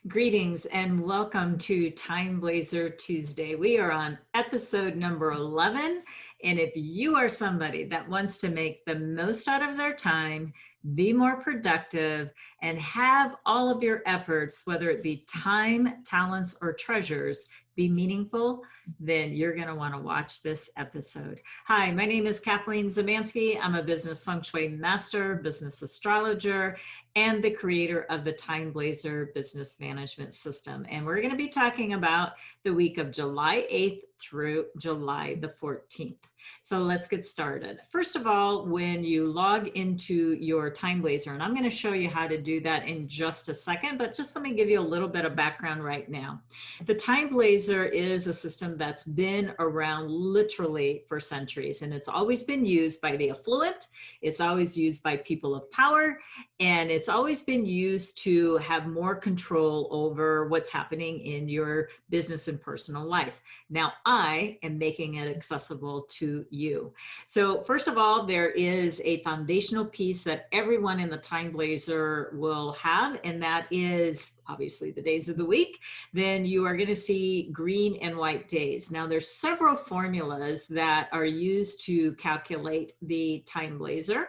Greetings and welcome to TimeBlazr Tuesday. We are on episode number 11. And if you are somebody that wants to make the most out of their time, be more productive, and have all of your efforts, whether it be time, talents, or treasures, be meaningful, then you're going to want to watch this episode. Hi, my name is Kathleen Zemansky. I'm a business feng shui master, business astrologer, and the creator of the TimeBlazr business management system. And we're going to be talking about the week of July 8th through July the 14th. So let's get started. First of all, when you log into your TimeBlazr, and I'm going to show you how to do that in just a second, but just let me give you a little bit of background right now. The TimeBlazr is a system that's been around literally for centuries, and it's always been used by the affluent, it's always used by people of power, and it's always been used to have more control over what's happening in your business and personal life. Now, I am making it accessible to you. So first of all, there is a foundational piece that everyone in the TimeBlazr will have, and that is obviously the days of the week. Then you are going to see green and white days. Now there's several formulas that are used to calculate the TimeBlazr.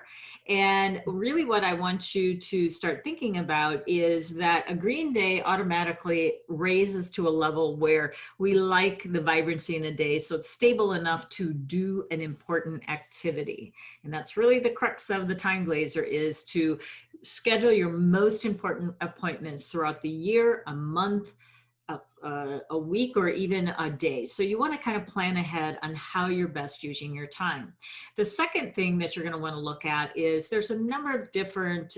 And really what I want you to start thinking about is that a green day automatically raises to a level where we like the vibrancy in a day, so it's stable enough to do an important activity. And that's really the crux of the TimeBlazr, is to schedule your most important appointments throughout the year, a month, a week, or even a day. So you want to kind of plan ahead on how you're best using your time. The second thing that you're going to want to look at is there's a number of different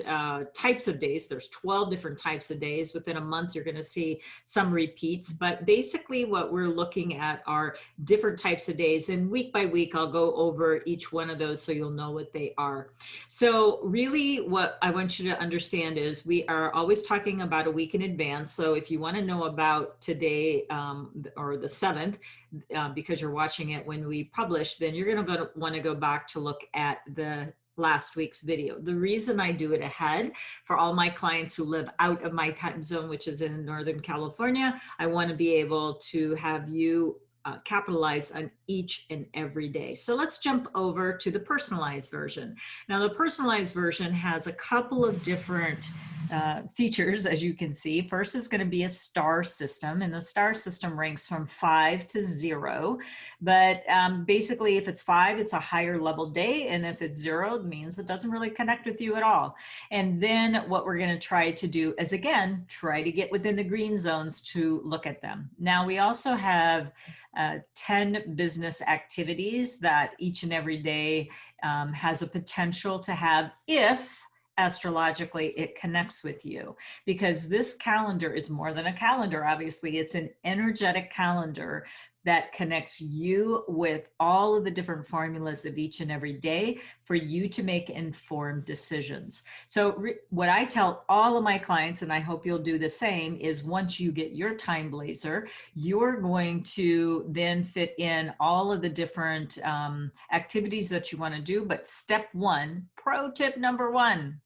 types of days. There's 12 different types of days. Within a month, you're going to see some repeats, but basically what we're looking at are different types of days, and week by week, I'll go over each one of those so you'll know what they are. So really what I want you to understand is we are always talking about a week in advance. So if you want to know about today or the 7th, because you're watching it when we publish, then you're going to want to go back to look at the last week's video. The reason I do it ahead for all my clients who live out of my time zone, which is in Northern California, I want to be able to have you capitalize on each and every day. So let's jump over to the personalized version. Now the personalized version has a couple of different features, as you can see. First is going to be a star system, and the star system ranks from 5 to 0. But basically, if it's 5, it's a higher level day, and if it's 0, it means it doesn't really connect with you at all. And then what we're going to try to do is, again, try to get within the green zones to look at them. Now we also have 10 business activities that each and every day has a potential to have, if astrologically it connects with you, because this calendar is more than a calendar. Obviously, it's an energetic calendar that connects you with all of the different formulas of each and every day for you to make informed decisions. So what I tell all of my clients, and I hope you'll do the same, is once you get your TimeBlazr, you're going to then fit in all of the different activities that you want to do. But step one, pro tip number one,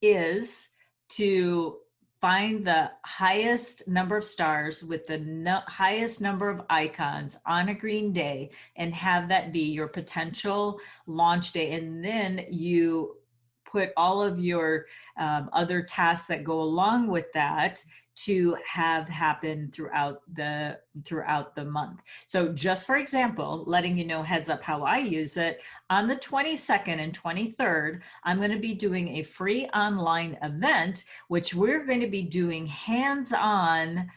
is to find the highest number of stars with the highest number of icons on a green day and have that be your potential launch day. And then you put all of your other tasks that go along with that to have happen throughout the month. So just for example, letting you know, heads up how I use it, on the 22nd and 23rd, I'm going to be doing a free online event, which we're going to be doing hands-on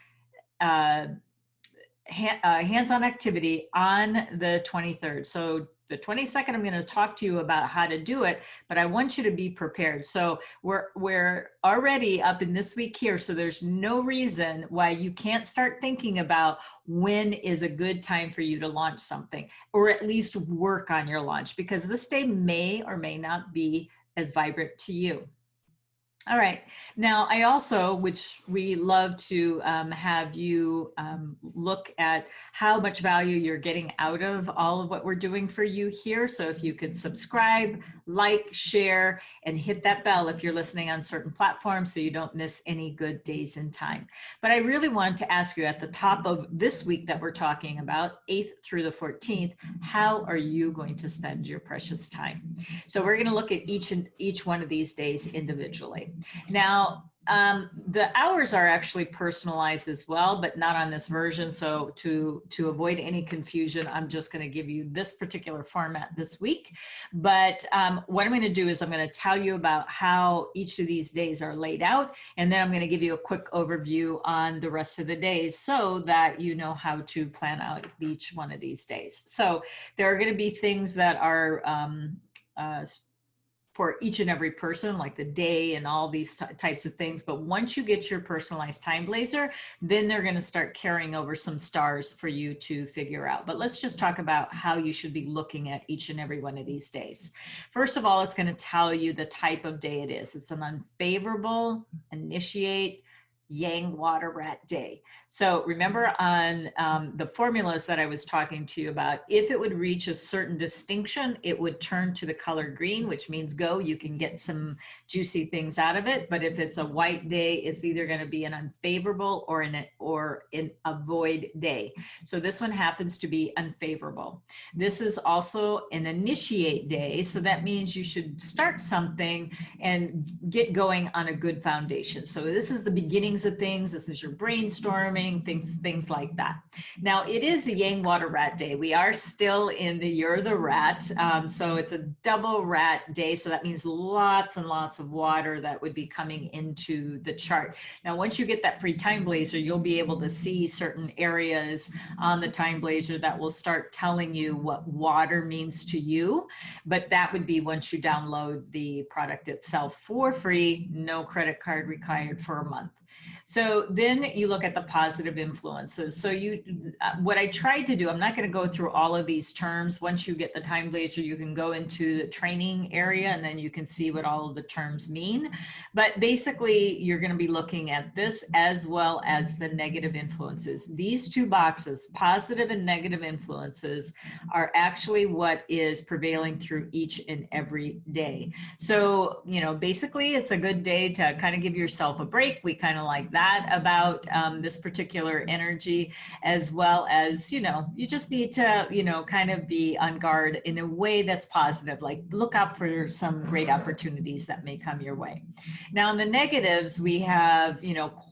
activity on the 23rd. So the 22nd, I'm going to talk to you about how to do it, but I want you to be prepared. So we're already up in this week here, so there's no reason why you can't start thinking about when is a good time for you to launch something, or at least work on your launch, because this day may or may not be as vibrant to you. All right. Now, I also, which we love to have you look at how much value you're getting out of all of what we're doing for you here. So if you could subscribe, like, share, and hit that bell if you're listening on certain platforms so you don't miss any good days in time. But I really want to ask you at the top of this week that we're talking about, 8th through the 14th, how are you going to spend your precious time? So we're going to look at each one of these days individually. Now, the hours are actually personalized as well, but not on this version. So to avoid any confusion, I'm just going to give you this particular format this week. But what I'm going to do is I'm going to tell you about how each of these days are laid out, and then I'm going to give you a quick overview on the rest of the days so that you know how to plan out each one of these days. So there are going to be things that are for each and every person, like the day and all these types of things. But once you get your personalized TimeBlazr, then they're going to start carrying over some stars for you to figure out. But let's just talk about how you should be looking at each and every one of these days. First of all, it's going to tell you the type of day it is. It's an unfavorable, initiate, Yang water rat day. So remember on the formulas that I was talking to you about, if it would reach a certain distinction, it would turn to the color green, which means go, you can get some juicy things out of it. But if it's a white day, it's either going to be an unfavorable or an avoid day. So this one happens to be unfavorable. This is also an initiate day. So that means you should start something and get going on a good foundation. So this is the beginnings of things. This is your brainstorming, things like that. Now, it is a Yang water rat day. We are still in the year of the rat. So it's a double rat day. So that means lots and lots of water that would be coming into the chart. Now, once you get that free TimeBlazr, you'll be able to see certain areas on the TimeBlazr that will start telling you what water means to you. But that would be once you download the product itself for free, no credit card required for a month. So then you look at the positive influences. So what I tried to do, I'm not going to go through all of these terms. Once you get the TimeBlazr, you can go into the training area and then you can see what all of the terms mean. But basically, you're going to be looking at this as well as the negative influences. These two boxes, positive and negative influences, are actually what is prevailing through each and every day. So, basically, it's a good day to kind of give yourself a break. We kind of like that about this particular energy, as well as, you just need to, kind of be on guard in a way that's positive, like look out for some great opportunities that may come your way. Now, in the negatives, we have,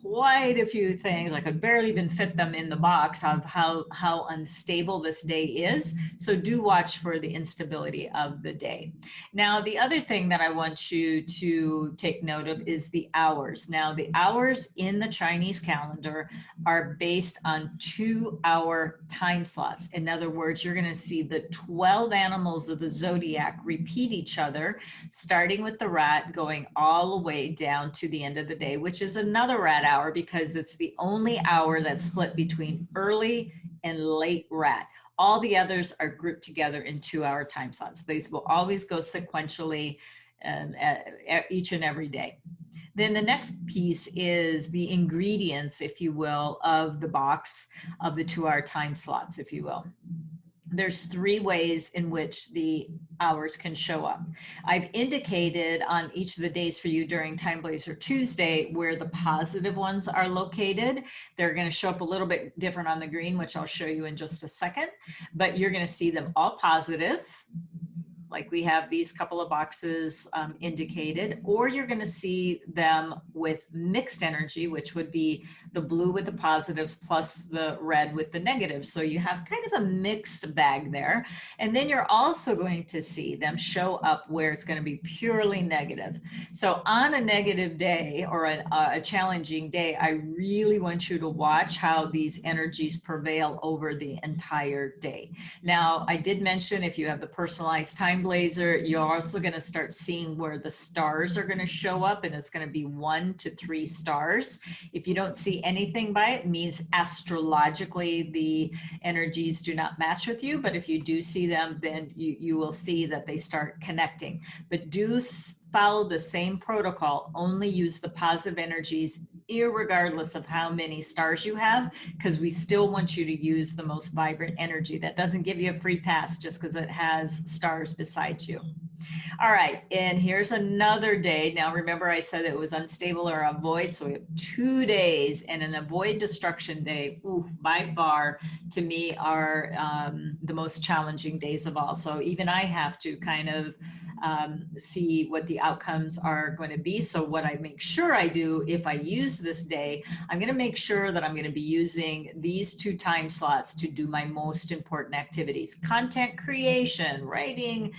quite a few things. I could barely even fit them in the box of how unstable this day is. So do watch for the instability of the day. Now, the other thing that I want you to take note of is the hours. Now, the hours in the Chinese calendar are based on 2-hour time slots. In other words, you're going to see the 12 animals of the zodiac repeat each other, starting with the rat, going all the way down to the end of the day, which is another rat hour because it's the only hour that's split between early and late rat. All the others are grouped together in 2-hour time slots. These will always go sequentially each and every day. Then the next piece is the ingredients, if you will, of the box of the 2-hour time slots, if you will. There's 3 ways in which the hours can show up. I've indicated on each of the days for you during TimeBlazr Tuesday where the positive ones are located. They're going to show up a little bit different on the green, which I'll show you in just a second, but you're going to see them all positive, like we have these couple of boxes indicated, or you're going to see them with mixed energy, which would be the blue with the positives plus the red with the negatives. So you have kind of a mixed bag there. And then you're also going to see them show up where it's going to be purely negative. So on a negative day or a challenging day, I really want you to watch how these energies prevail over the entire day. Now, I did mention if you have the personalized TimeBlazr, you're also going to start seeing where the stars are going to show up, and it's going to be 1 to 3 stars. If you don't see anything by it, it means astrologically the energies do not match with you, but if you do see them, then you will see that they start connecting. But do follow the same protocol, only use the positive energies, irregardless of how many stars you have, because we still want you to use the most vibrant energy. That doesn't give you a free pass just because it has stars beside you. All right, and here's another day. Now remember I said it was unstable or avoid, so we have 2 days, and an avoid destruction day, ooh, by far to me are the most challenging days of all. So even I have to kind of see what the outcomes are going to be. So what I make sure I do if I use this day, I'm going to make sure that I'm going to be using these 2 time slots to do my most important activities. Content creation, writing,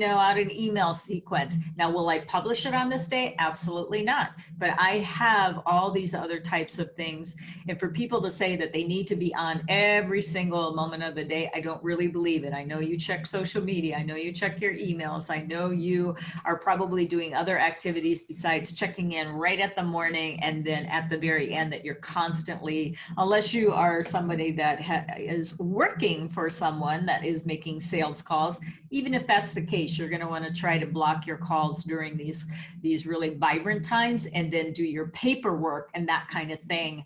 out an email sequence. Now, will I publish it on this day? Absolutely not. But I have all these other types of things. And for people to say that they need to be on every single moment of the day, I don't really believe it. I know you check social media. I know you check your emails. I know you are probably doing other activities besides checking in right at the morning and then at the very end, that you're constantly, unless you are somebody that is working for someone that is making sales calls. Even if that's the case, you're going to want to try to block your calls during these really vibrant times, and then do your paperwork and that kind of thing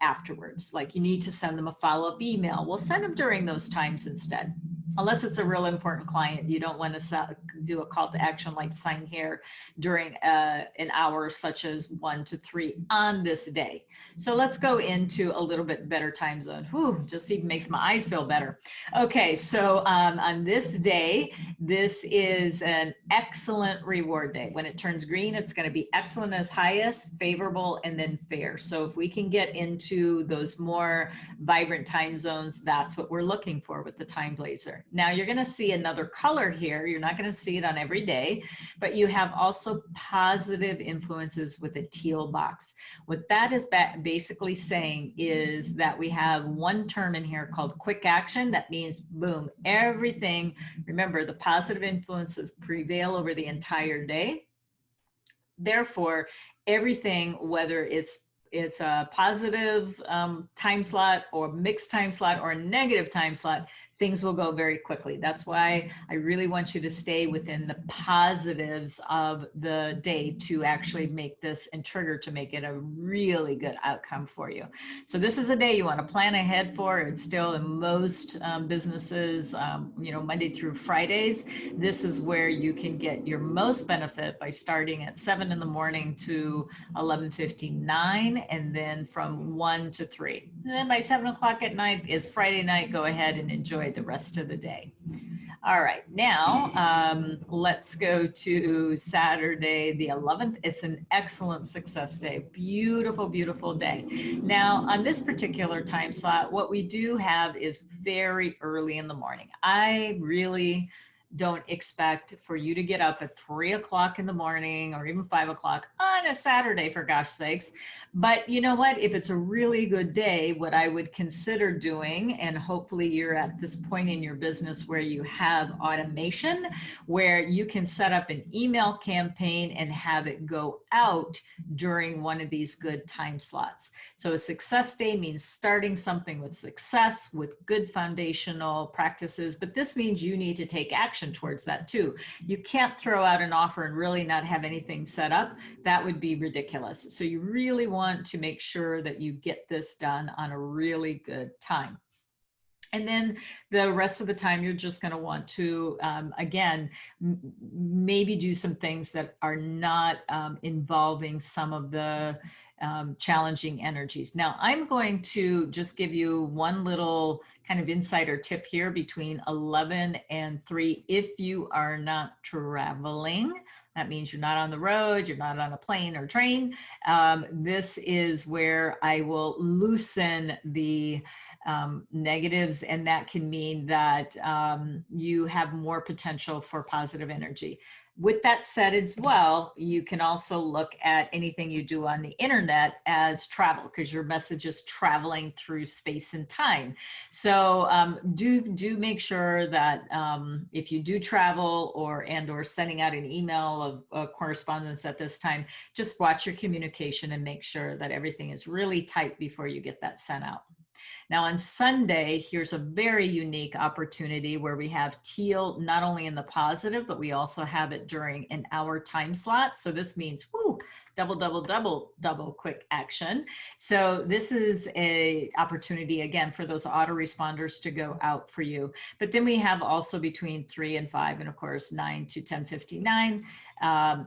afterwards. Like, you need to send them a follow-up email. We'll send them during those times instead. Unless it's a real important client, you don't want to do a call to action like sign here during an hour such as 1 to 3 on this day. So let's go into a little bit better time zone. Whew, just even makes my eyes feel better. Okay, so on this day, this is an excellent reward day. When it turns green, it's going to be excellent as highest, favorable, and then fair. So if we can get into those more vibrant time zones, that's what we're looking for with the TimeBlazr. Now you're going to see another color here. You're not going to see it on every day, but you have also positive influences with a teal box. What that is basically saying is that we have one term in here called quick action. That means, boom, everything. Remember, the positive influences prevail over the entire day. Therefore, everything, whether it's a positive time slot or mixed time slot or a negative time slot, things will go very quickly. That's why I really want you to stay within the positives of the day to actually make this and trigger to make it a really good outcome for you. So this is a day you want to plan ahead for. It's still in most businesses, Monday through Fridays. This is where you can get your most benefit by starting at 7 in the morning to 11:59, and then from 1 to 3. And then by 7 o'clock at night, it's Friday night. Go ahead and enjoy the rest of the day. All right, now let's go to Saturday the 11th. It's an excellent success day. Beautiful, beautiful day. Now on this particular time slot, what we do have is very early in the morning. I really don't expect for you to get up at 3 o'clock in the morning or even 5 o'clock on a Saturday, for gosh sakes. But you know what? If it's a really good day, what I would consider doing, and hopefully you're at this point in your business where you have automation, where you can set up an email campaign and have it go out during one of these good time slots. So a success day means starting something with success, with good foundational practices, but this means you need to take action towards that too. You can't throw out an offer and really not have anything set up. That would be ridiculous. So you really want to make sure that you get this done on a really good time. And then the rest of the time, you're just going to want to, again, maybe do some things that are not involving some of the challenging energies. Now, I'm going to just give you one little kind of insider tip here between 11 and 3. If you are not traveling, that means you're not on the road, you're not on a plane or train. This is where I will loosen the negatives, and that can mean that you have more potential for positive energy. With that said as well, you can also look at anything you do on the internet as travel, because your message is traveling through space and time. So do make sure that if you do travel or sending out an email of correspondence at this time, just watch your communication and make sure that everything is really tight before you get that sent out. Now on Sunday, here's a very unique opportunity where we have teal not only in the positive, but we also have it during an hour time slot. So this means, whoo, double quick action. So this is a opportunity again for those autoresponders to go out for you. But then we have also between 3 and 5, and of course 9 to 10:59,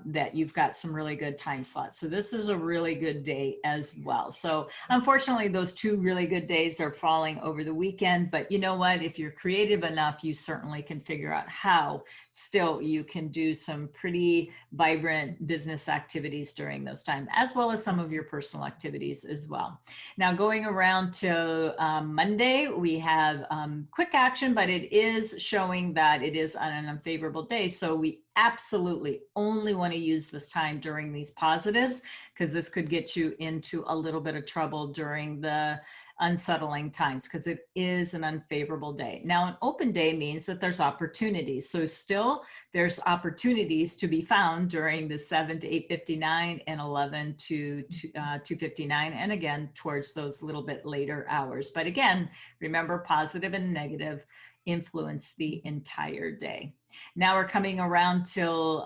that you've got some really good time slots. So this is a really good day as well. So unfortunately, those two really good days are falling over the weekend, but you know what? If you're creative enough, you certainly can figure out how still you can do some pretty vibrant business activities during those times, as well as some of your personal activities as well. Now going around to Monday, we have quick action, but it is showing that it is on an unfavorable day. So we absolutely only want to use this time during these positives, because this could get you into a little bit of trouble during the unsettling times, because it is an unfavorable day. Now, an open day means that there's opportunities. So still there's opportunities to be found during the 7 to 8:59 and 11 to 2:59, and again, towards those little bit later hours. But again, remember, positive and negative influence the entire day. Now we're coming around till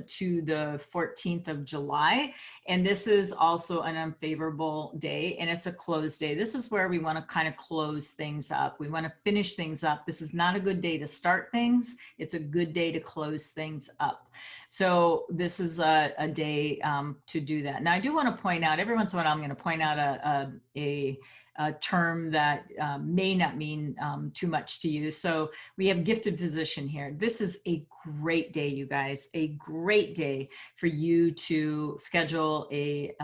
to the 14th of July, and this is also an unfavorable day, and it's a close day. This is where we want to kind of close things up. We want to finish things up. This is not a good day to start things. It's a good day to close things up. So this is a day to do that. Now I do want to point out, every once in a while I'm going to point out a term that may not mean too much to you. So we have gifted physician here. This is a great day, you guys, a great day for you to schedule a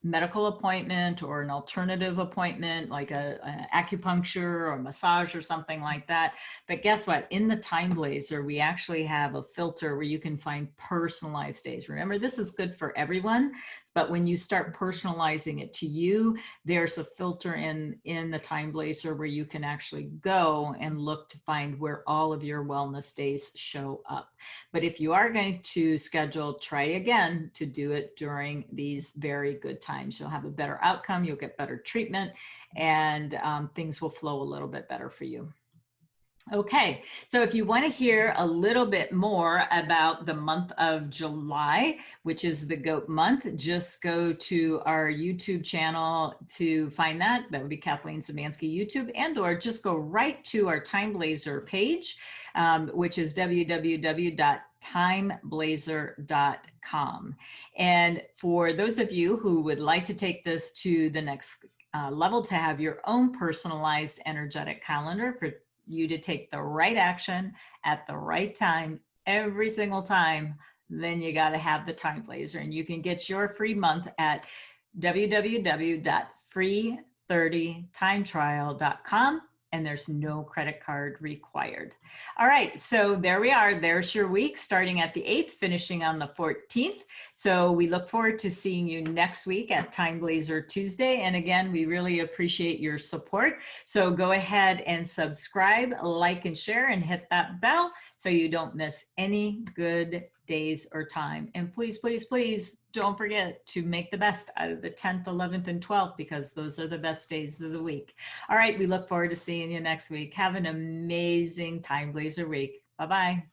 medical appointment or an alternative appointment, like a acupuncture or massage or something like that. But guess what? In the TimeBlazr, we actually have a filter where you can find personalized days. Remember, this is good for everyone, but when you start personalizing it to you, there's a filter in the TimeBlazr where you can actually go and look to find where all of your wellness days show up. But if you are going to schedule, try again to do it during these very good times. You'll have a better outcome, you'll get better treatment, and things will flow a little bit better for you. Okay, so if you want to hear a little bit more about the month of July, which is the GOAT month, just go to our YouTube channel to find that. That would be Kathleen Szymanski YouTube, and or just go right to our TimeBlazr page, which is www.timeblazr.com. And for those of you who would like to take this to the next level, to have your own personalized energetic calendar for you to take the right action at the right time every single time, then you got to have the TimeBlazr. And you can get your free month at www.free30timetrial.com, and there's no credit card required. All right, so there we are. There's your week, starting at the 8th, finishing on the 14th. So we look forward to seeing you next week at TimeBlazr Tuesday. And again, we really appreciate your support. So go ahead and subscribe, like, and share, and hit that bell so you don't miss any good days or time. And please, please, please don't forget to make the best out of the 10th, 11th, and 12th, because those are the best days of the week. All right, we look forward to seeing you next week. Have an amazing TimeBlazr week. Bye-bye.